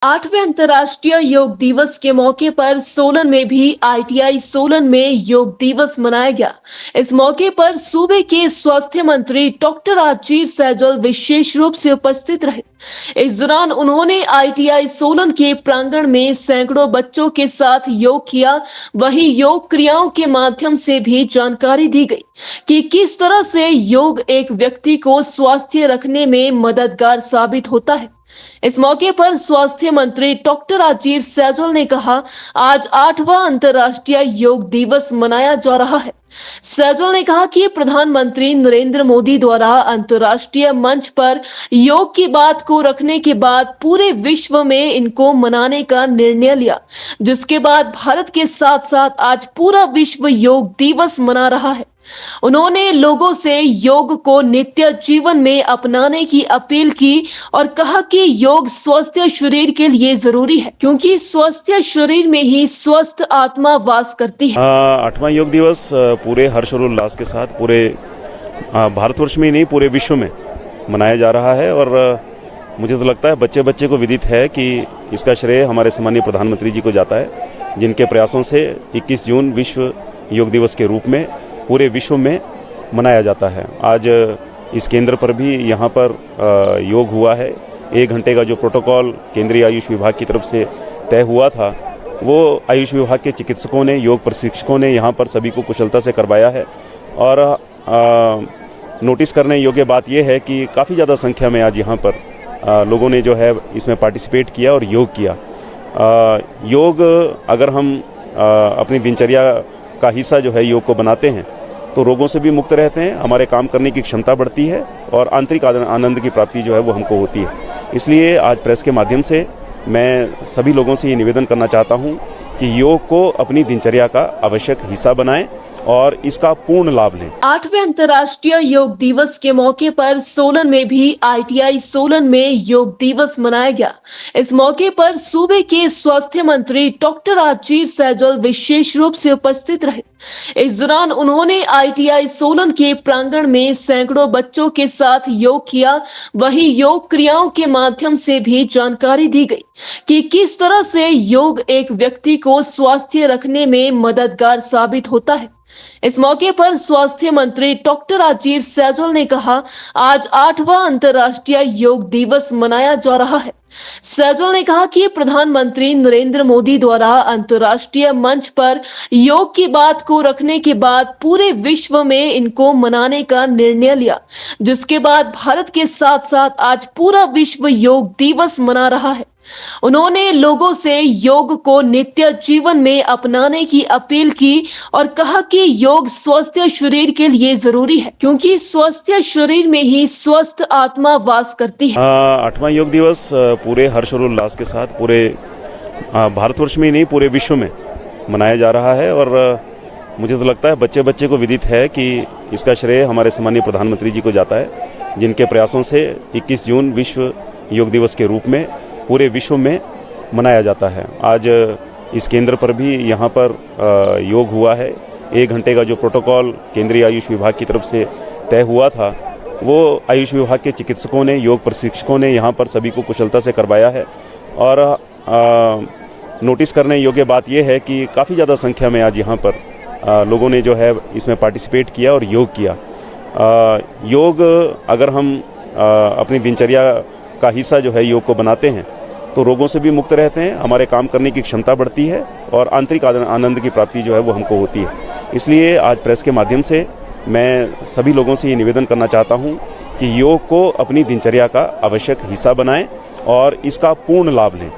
8वें अंतर्राष्ट्रीय योग दिवस के मौके पर सोलन में भी आईटीआई सोलन में योग दिवस मनाया गया। इस मौके पर सूबे के स्वास्थ्य मंत्री डॉक्टर राजीव सैजल विशेष रूप से उपस्थित रहे। इस दौरान उन्होंने आईटीआई सोलन के प्रांगण में सैकड़ों बच्चों के साथ योग किया। वहीं योग क्रियाओं के माध्यम से भी जानकारी दी गई कि किस तरह से योग एक व्यक्ति को स्वस्थ रखने में मददगार साबित होता है। इस मौके पर स्वास्थ्य मंत्री डॉक्टर राजीव सैजल ने कहा, आज 8वां अंतर्राष्ट्रीय योग दिवस मनाया जा रहा है। सैजल ने कहा कि प्रधानमंत्री नरेंद्र मोदी द्वारा अंतर्राष्ट्रीय मंच पर योग की बात को रखने के बाद पूरे विश्व में इनको मनाने का निर्णय लिया, जिसके बाद भारत के साथ साथ आज पूरा विश्व योग दिवस मना रहा है। उन्होंने लोगों से योग को नित्य जीवन में अपनाने की अपील की और कहा कि योग स्वस्थ शरीर के लिए जरूरी है, क्योंकि स्वस्थ शरीर में ही स्वस्थ आत्मा वास करती है। 8वां योग दिवस पूरे हर्षोल्लास के साथ पूरे भारतवर्ष में ही नहीं पूरे विश्व में मनाया जा रहा है। और मुझे तो लगता है बच्चे बच्चे को विदित है कि इसका श्रेय हमारे सम्मानीय प्रधानमंत्री जी को जाता है, जिनके प्रयासों से 21 जून विश्व योग दिवस के रूप में पूरे विश्व में मनाया जाता है। आज इस केंद्र पर भी यहाँ पर योग हुआ है। 1 घंटे का जो प्रोटोकॉल केंद्रीय आयुष विभाग की तरफ से तय हुआ था, वो आयुष विभाग के चिकित्सकों ने, योग प्रशिक्षकों ने यहाँ पर सभी को कुशलता से करवाया है। और नोटिस करने योग्य बात यह है कि काफ़ी ज़्यादा संख्या में आज यहाँ पर लोगों ने जो है इसमें पार्टिसिपेट किया और योग किया। योग अगर हम अपनी दिनचर्या का हिस्सा जो है योग को बनाते हैं तो रोगों से भी मुक्त रहते हैं, हमारे काम करने की क्षमता बढ़ती है और आंतरिक आनंद की प्राप्ति जो है वो हमको होती है। इसलिए आज प्रेस के माध्यम से मैं सभी लोगों से ये निवेदन करना चाहता हूँ कि योग को अपनी दिनचर्या का आवश्यक हिस्सा बनाएं और इसका पूर्ण लाभ लें। 8वें अंतर्राष्ट्रीय योग दिवस के मौके पर सोलन में भी आईटीआई सोलन में योग दिवस मनाया गया। इस मौके पर सूबे के स्वास्थ्य मंत्री डॉक्टर राजीव सैजल विशेष रूप से उपस्थित रहे। इस दौरान उन्होंने आईटीआई सोलन के प्रांगण में सैकड़ों बच्चों के साथ योग किया। वहीं योग क्रियाओं के माध्यम से भी जानकारी दी गई कि किस तरह से योग एक व्यक्ति को स्वस्थ रखने में मददगार साबित होता है। इस मौके पर स्वास्थ्य मंत्री डॉक्टर राजीव सैजल ने कहा, आज 8वां अंतर्राष्ट्रीय योग दिवस मनाया जा रहा है। सैजल ने कहा कि प्रधानमंत्री नरेंद्र मोदी द्वारा अंतर्राष्ट्रीय मंच पर योग की बात को रखने के बाद पूरे विश्व में इनको मनाने का निर्णय लिया, जिसके बाद भारत के साथ साथ आज पूरा विश्व योग दिवस मना रहा है। उन्होंने लोगों से योग को नित्य जीवन में अपनाने की अपील की और कहा कि योग स्वस्थ शरीर के लिए जरूरी है, क्योंकि स्वस्थ शरीर में ही स्वस्थ आत्मा वास करती है। 8वां योग दिवस पूरे हर्षोल्लास के साथ पूरे भारतवर्ष में ही नहीं पूरे विश्व में मनाया जा रहा है। और मुझे तो लगता है बच्चे बच्चे को विदित है कि इसका श्रेय हमारे सम्मानीय प्रधानमंत्री जी को जाता है, जिनके प्रयासों से 21 जून विश्व योग दिवस के रूप में पूरे विश्व में मनाया जाता है। आज इस केंद्र पर भी यहाँ पर योग हुआ है। 1 घंटे का जो प्रोटोकॉल केंद्रीय आयुष विभाग की तरफ से तय हुआ था, वो आयुष विभाग के चिकित्सकों ने, योग प्रशिक्षकों ने यहाँ पर सभी को कुशलता से करवाया है। और नोटिस करने योग्य बात यह है कि काफ़ी ज़्यादा संख्या में आज यहाँ पर लोगों ने जो है इसमें पार्टिसिपेट किया और योग किया। योग अगर हम अपनी दिनचर्या का हिस्सा जो है योग को बनाते हैं तो रोगों से भी मुक्त रहते हैं, हमारे काम करने की क्षमता बढ़ती है और आंतरिक आनंद की प्राप्ति जो है वो हमको होती है। इसलिए आज प्रेस के माध्यम से मैं सभी लोगों से ये निवेदन करना चाहता हूँ कि योग को अपनी दिनचर्या का आवश्यक हिस्सा बनाएं और इसका पूर्ण लाभ लें।